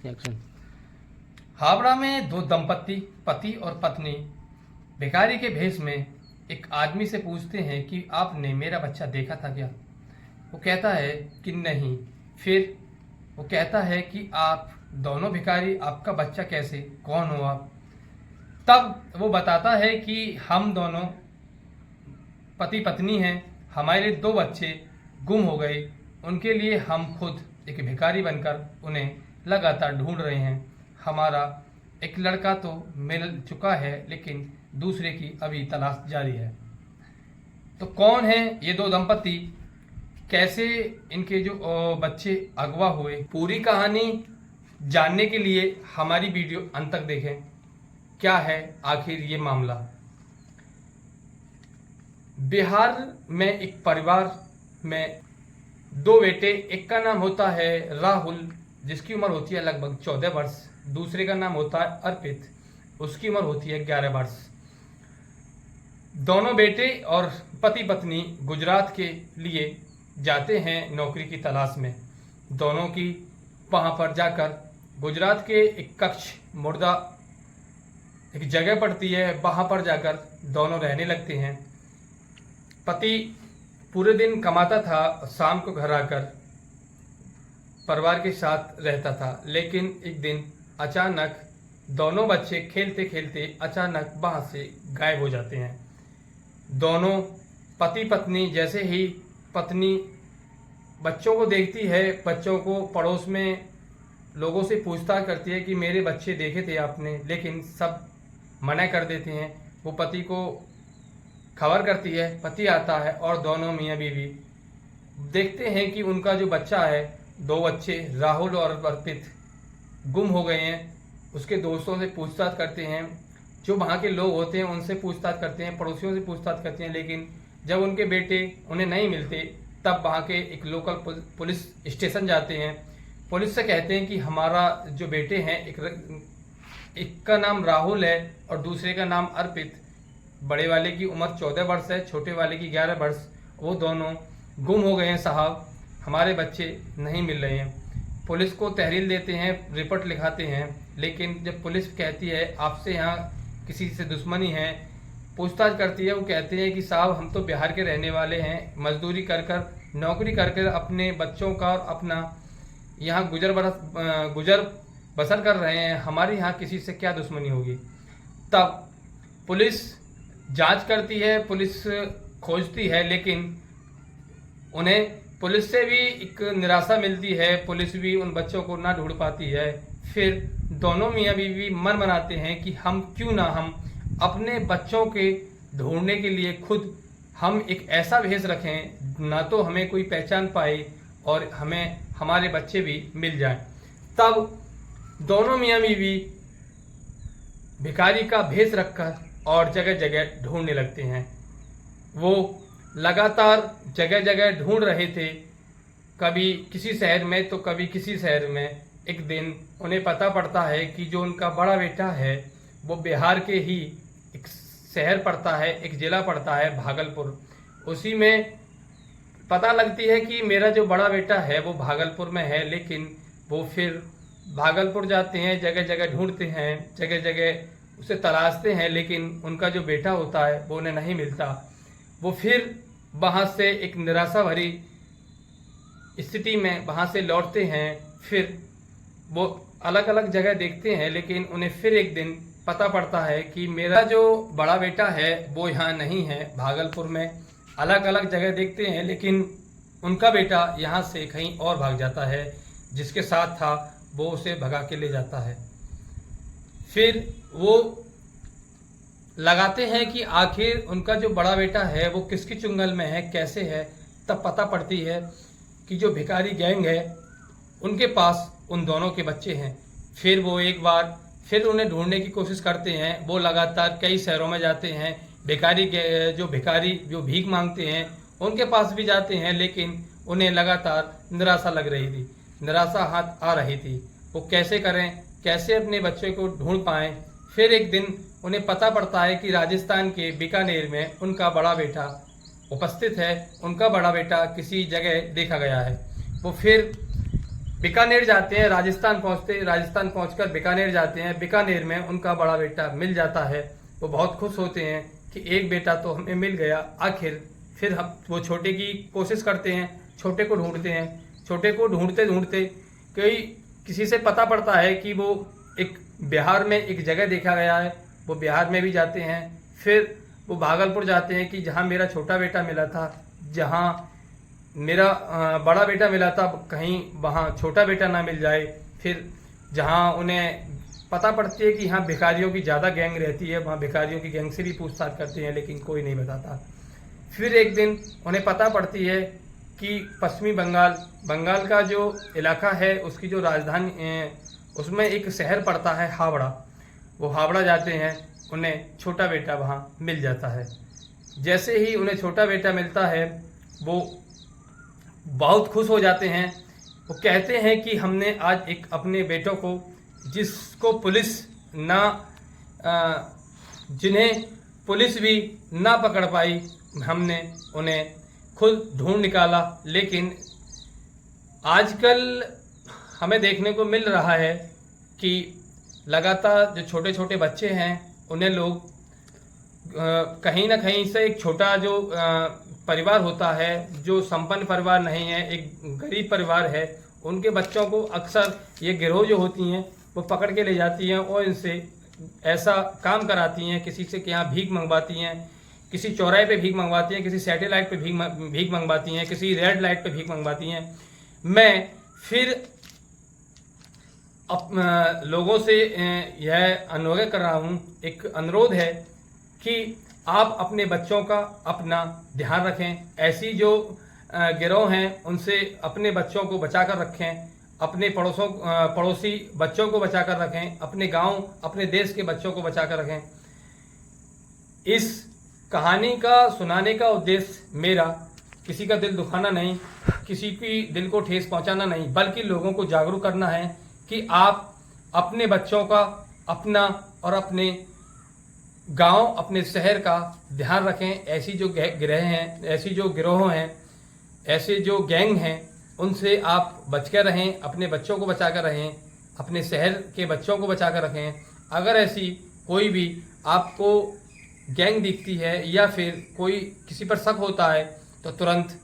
Action. Howrah में दो दंपत्ति पति और पत्नी भिखारी के भेष में एक आदमी से पूछते हैं कि आपने मेरा बच्चा देखा था क्या। वो कहता है कि नहीं। फिर वो कहता है कि आप दोनों भिखारी, आपका बच्चा कैसे, कौन हो आप। तब वो बताता है कि हम दोनों पति पत्नी हैं, हमारे दो बच्चे गुम हो गए, उनके लिए हम खुद एक भिखारी बनकर उन्हें लगातार ढूंढ रहे हैं। हमारा एक लड़का तो मिल चुका है लेकिन दूसरे की अभी तलाश जारी है। तो कौन है ये दो दंपति, कैसे इनके जो बच्चे अगवा हुए, पूरी कहानी जानने के लिए हमारी वीडियो अंत तक देखें। क्या है आखिर ये मामला। बिहार में एक परिवार में दो बेटे, एक का नाम होता है राहुल जिसकी उम्र होती है लगभग 14 वर्ष, दूसरे का नाम होता है अर्पित, उसकी उम्र होती है 11 वर्ष। दोनों बेटे और पति पत्नी गुजरात के लिए जाते हैं नौकरी की तलाश में। दोनों की वहाँ पर जाकर गुजरात के एक कच्छ मुर्दा एक जगह पड़ती है, वहाँ पर जाकर दोनों रहने लगते हैं। पति पूरे दिन कमाता था, शाम को घर आकर परिवार के साथ रहता था, लेकिन एक दिन अचानक दोनों बच्चे खेलते खेलते अचानक वहाँ से गायब हो जाते हैं। दोनों पति पत्नी, जैसे ही पत्नी बच्चों को देखती है, बच्चों को पड़ोस में लोगों से पूछताछ करती है कि मेरे बच्चे देखे थे आपने, लेकिन सब मना कर देते हैं। वो पति को खबर करती है, पति आता है और दोनों मियाँ बीवी देखते हैं कि उनका जो बच्चा है, दो बच्चे राहुल और अर्पित गुम हो गए हैं। उसके दोस्तों से पूछताछ करते हैं, जो वहाँ के लोग होते हैं उनसे पूछताछ करते हैं, पड़ोसियों से पूछताछ करते हैं, लेकिन जब उनके बेटे उन्हें नहीं मिलते तब वहाँ के एक लोकल पुलिस स्टेशन जाते हैं। पुलिस से कहते हैं कि हमारा जो बेटे हैं, एक का नाम राहुल है और दूसरे का नाम अर्पित, बड़े वाले की उम्र 14 वर्ष है, छोटे वाले की 11 वर्ष, वो दोनों गुम हो गए हैं साहब, हमारे बच्चे नहीं मिल रहे हैं। पुलिस को तहरीर देते हैं, रिपोर्ट लिखाते हैं, लेकिन जब पुलिस कहती है आपसे यहाँ किसी से दुश्मनी है, पूछताछ करती है, वो कहते हैं कि साहब हम तो बिहार के रहने वाले हैं, मजदूरी कर कर नौकरी कर कर अपने बच्चों का और अपना यहाँ गुजर बसर कर रहे हैं, हमारे यहाँ किसी से क्या दुश्मनी होगी। तब पुलिस जांच करती है, पुलिस खोजती है, लेकिन उन्हें पुलिस से भी एक निराशा मिलती है, पुलिस भी उन बच्चों को ना ढूंढ पाती है। फिर दोनों मियाँ बीवी मन बनाते हैं कि हम क्यों ना हम अपने बच्चों के ढूंढने के लिए खुद हम एक ऐसा भेष रखें, ना तो हमें कोई पहचान पाए और हमें हमारे बच्चे भी मिल जाएं। तब दोनों मियाँ बीवी भिखारी का भेष रखकर और जगह जगह ढूंढने लगते हैं। वो लगातार जगह जगह ढूंढ रहे थे, कभी किसी शहर में तो कभी किसी शहर में। एक दिन उन्हें पता पड़ता है कि जो उनका बड़ा बेटा है वो बिहार के ही एक शहर पड़ता है, एक ज़िला पड़ता है भागलपुर, उसी में पता लगती है कि मेरा जो बड़ा बेटा है वो भागलपुर में है। लेकिन वो फिर भागलपुर जाते हैं, जगह जगह ढूंढते हैं, जगह जगह उसे तलाशते हैं, लेकिन उनका जो बेटा होता है वो उन्हें नहीं मिलता। वो फिर वहाँ से एक निराशा भरी स्थिति में वहाँ से लौटते हैं। फिर वो अलग अलग जगह देखते हैं, लेकिन उन्हें फिर एक दिन पता पड़ता है कि मेरा जो बड़ा बेटा है वो यहाँ नहीं है भागलपुर में। अलग अलग जगह देखते हैं, लेकिन उनका बेटा यहाँ से कहीं और भाग जाता है, जिसके साथ था वो उसे भगा के ले जाता है। फिर वो लगाते हैं कि आखिर उनका जो बड़ा बेटा है वो किसकी चुंगल में है, कैसे है। तब पता पड़ती है कि जो भिखारी गैंग है उनके पास उन दोनों के बच्चे हैं। फिर वो एक बार फिर उन्हें ढूंढने की कोशिश करते हैं। वो लगातार कई शहरों में जाते हैं, भिखारी जो भीख मांगते हैं उनके पास भी जाते हैं, लेकिन उन्हें लगातार निराशा लग रही थी, निराशा हाथ आ रही थी। वो कैसे करें, कैसे अपने बच्चे को ढूंढ पाएं। फिर एक दिन उन्हें पता पड़ता है कि राजस्थान के बीकानेर में उनका बड़ा बेटा उपस्थित है, उनका बड़ा बेटा किसी जगह देखा गया है। वो फिर बीकानेर जाते हैं, राजस्थान पहुंचकर बीकानेर जाते हैं। बीकानेर में उनका बड़ा बेटा मिल जाता है। वो बहुत खुश होते हैं कि एक बेटा तो हमें मिल गया आखिर। फिर हम वो छोटे की कोशिश करते हैं, छोटे को ढूंढते हैं। छोटे को ढूंढते ढूंढते किसी से पता पड़ता है कि वो एक बिहार में एक जगह देखा गया है। वो बिहार में भी जाते हैं। फिर वो भागलपुर जाते हैं कि जहाँ मेरा छोटा बेटा मिला था, जहाँ मेरा बड़ा बेटा मिला था, कहीं वहाँ छोटा बेटा ना मिल जाए। फिर जहाँ उन्हें पता पड़ती है कि यहाँ भिखारियों की ज़्यादा गैंग रहती है, वहाँ भिखारियों की गैंग से भी पूछताछ करते हैं, लेकिन कोई नहीं बताता। फिर एक दिन उन्हें पता पड़ती है कि पश्चिमी बंगाल का जो इलाका है, उसकी जो राजधानी, उसमें एक शहर पड़ता है हावड़ा। वो हावड़ा जाते हैं, उन्हें छोटा बेटा वहाँ मिल जाता है। जैसे ही उन्हें छोटा बेटा मिलता है, वो बहुत खुश हो जाते हैं। वो कहते हैं कि हमने आज एक अपने बेटों को, जिसको पुलिस ना जिन्हें पुलिस भी ना पकड़ पाई, हमने उन्हें खुद ढूंढ निकाला। लेकिन आजकल हमें देखने को मिल रहा है कि लगातार जो छोटे छोटे बच्चे हैं, उन्हें लोग कहीं ना कहीं से एक छोटा जो परिवार होता है, जो संपन्न परिवार नहीं है, एक गरीब परिवार है, उनके बच्चों को अक्सर ये गिरोह जो होती हैं वो पकड़ के ले जाती हैं और इनसे ऐसा काम कराती हैं। किसी से के यहाँ भीख मंगवाती हैं, किसी चौराहे पे भीख मंगवाती हैं, किसी सैटेलाइट पे भीख मंगवाती हैं, किसी रेड लाइट पे भीख मंगवाती हैं। मैं फिर लोगों से यह अनुरोध कर रहा हूँ, एक अनुरोध है कि आप अपने बच्चों का अपना ध्यान रखें। ऐसी जो गिरोह हैं, उनसे अपने बच्चों को बचा कर रखें, अपने पड़ोसी बच्चों को बचा कर रखें, अपने गांव, अपने देश के बच्चों को बचा कर रखें। इस कहानी का सुनाने का उद्देश्य मेरा किसी का दिल दुखाना नहीं, किसी की दिल को ठेस पहुंचाना नहीं, बल्कि लोगों को जागरूक करना है कि आप अपने बच्चों का, अपना और अपने गांव, अपने शहर का ध्यान रखें। ऐसी जो गिरह हैं, ऐसी जो गिरोह हैं, ऐसे जो गैंग हैं, उनसे आप बच कर रहें, अपने बच्चों को बचा कर रहें, अपने शहर के बच्चों को बचा कर रखें। अगर ऐसी कोई भी आपको गैंग दिखती है या फिर कोई किसी पर शक होता है, तो तुरंत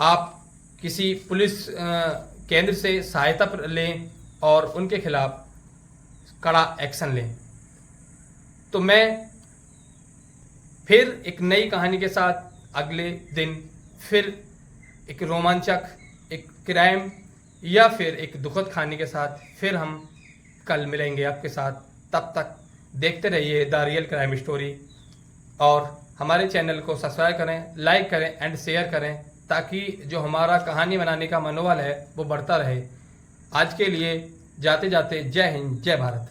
आप किसी पुलिस केंद्र से सहायता लें और उनके खिलाफ कड़ा एक्शन लें। तो मैं फिर एक नई कहानी के साथ अगले दिन फिर एक रोमांचक, एक क्राइम या फिर एक दुखद कहानी के साथ फिर हम कल मिलेंगे आपके साथ। तब तक देखते रहिए द रियल क्राइम स्टोरी और हमारे चैनल को सब्सक्राइब करें, लाइक करें एंड शेयर करें, ताकि जो हमारा कहानी बनाने का मनोबल है वो बढ़ता रहे। आज के लिए जाते जाते जय हिंद, जय भारत।